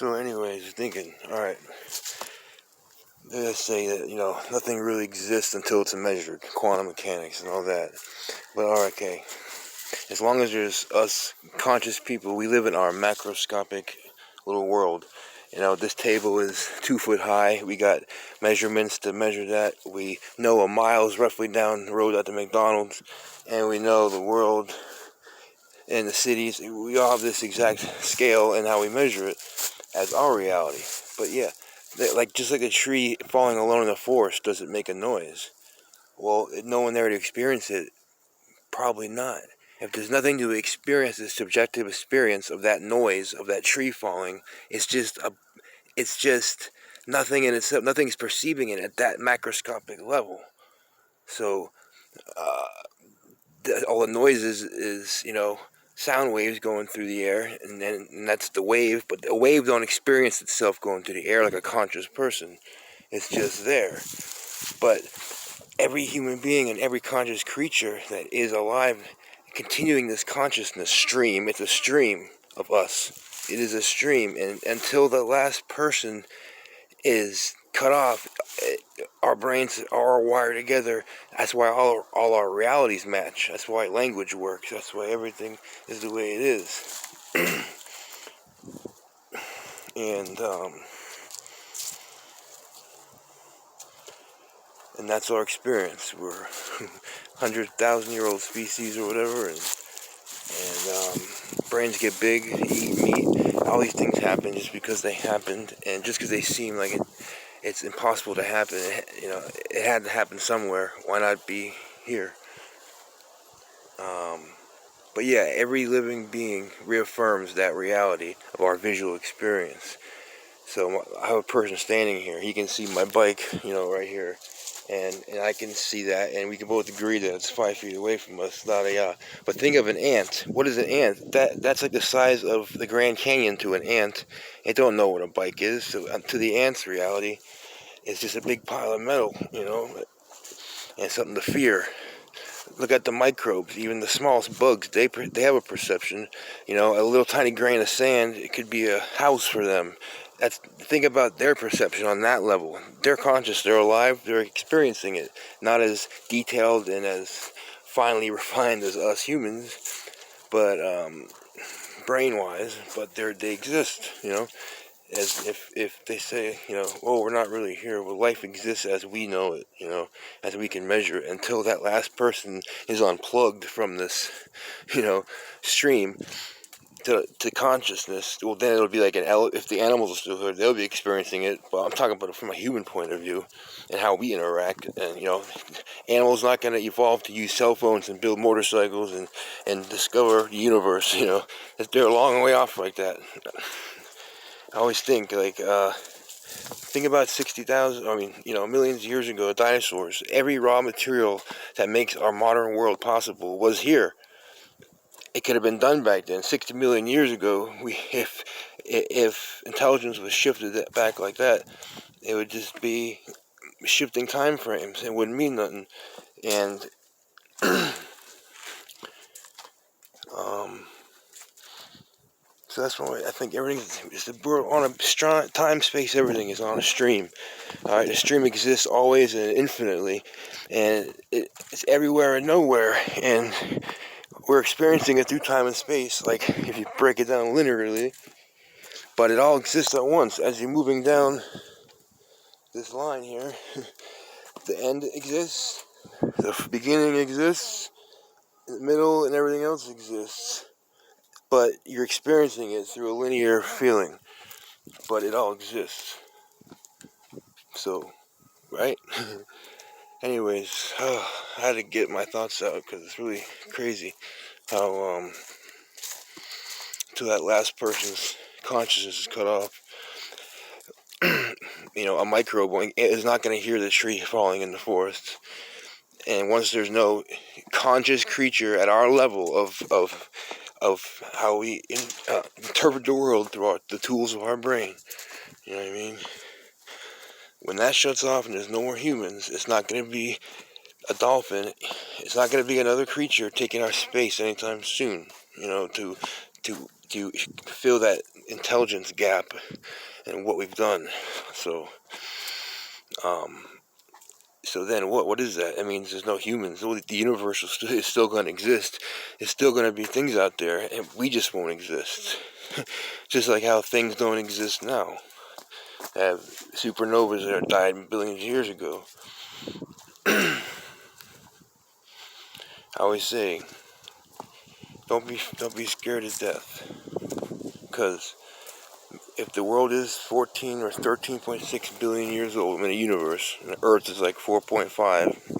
So anyways, thinking, alright, let's say that, nothing really exists until it's measured, quantum mechanics and all that. But alright, okay, as long as there's us conscious people, we live in our macroscopic little world. This table is 2 foot high. We got measurements to measure that. We know a mile's roughly down the road at the McDonald's, and we know the world and the cities. We all have this exact scale and how we measure it as our reality. But yeah, just like a tree falling alone in the forest, does it make a noise? Well, no one there to experience it, probably not. If there's nothing to experience, the subjective experience of that noise, of that tree falling, it's just nothing in itself. Nothing's perceiving it at that macroscopic level. So, all the noises is, sound waves going through the air, and that's the wave. But a wave don't experience itself going through the air like a conscious person. It's just there. But every human being and every conscious creature that is alive, continuing this consciousness stream, it's a stream of us. It is a stream, and until the last person is cut off, our brains are wired together. That's why all our realities match. That's why language works. That's why everything is the way it is. And that's our experience. We're 100,000-year-old species or whatever, and brains get big, eat meat. All these things happen just because they happened, and just because they seem like it's impossible to happen. It had to happen somewhere. Why not be here? But yeah, every living being reaffirms that reality of our visual experience. So I have a person standing here. He can see my bike, right here. And I can see that, and we can both agree that it's 5 feet away from us. But think of an ant. What is an ant? That's like the size of the Grand Canyon to an ant. It don't know what a bike is. So to the ant's reality, it's just a big pile of metal, and something to fear. Look at the microbes, even the smallest bugs. They have a perception. A little tiny grain of sand, it could be a house for them. Think about their perception on that level. They're conscious, they're alive, they're experiencing it. Not as detailed and as finely refined as us humans, but brain-wise. But they exist, As if they say, we're not really here. Well, life exists as we know it, as we can measure it, until that last person is unplugged from this, stream to consciousness. Well, then it'll be like if the animals are still here, they'll be experiencing it. But I'm talking about it from a human point of view and how we interact. And, animals not going to evolve to use cell phones and build motorcycles and discover the universe, They're a long way off like that. I always think, think about 60,000, millions of years ago, dinosaurs. Every raw material that makes our modern world possible was here. It could have been done back then. 60 million years ago, if intelligence was shifted back like that, it would just be shifting time frames. It wouldn't mean nothing. And so that's why I think we're on a strong time, space, everything is on a stream. All right, the stream exists always and infinitely, and it's everywhere and nowhere, and we're experiencing it through time and space, like if you break it down linearly, but it all exists at once. As you're moving down this line here, the end exists, the beginning exists, the middle and everything else exists. But you're experiencing it through a linear feeling. But it all exists. So, right? Anyways, I had to get my thoughts out because it's really crazy how, till that last person's consciousness is cut off, a microbe is not going to hear the tree falling in the forest. And once there's no conscious creature at our level of how we interpret the world through the tools of our brain, you know what I mean? When that shuts off and there's no more humans, it's not going to be a dolphin. It's not going to be another creature taking our space anytime soon, to to fill that intelligence gap in what we've done. So then what is that? It means there's no humans. The universe is still going to exist. There's still going to be things out there, and we just won't exist. Just like how things don't exist now. Have supernovas that died billions of years ago. I always say, don't be scared of death, because if the world is 14 or 13.6 billion years old in the universe, and the Earth is like 4.5,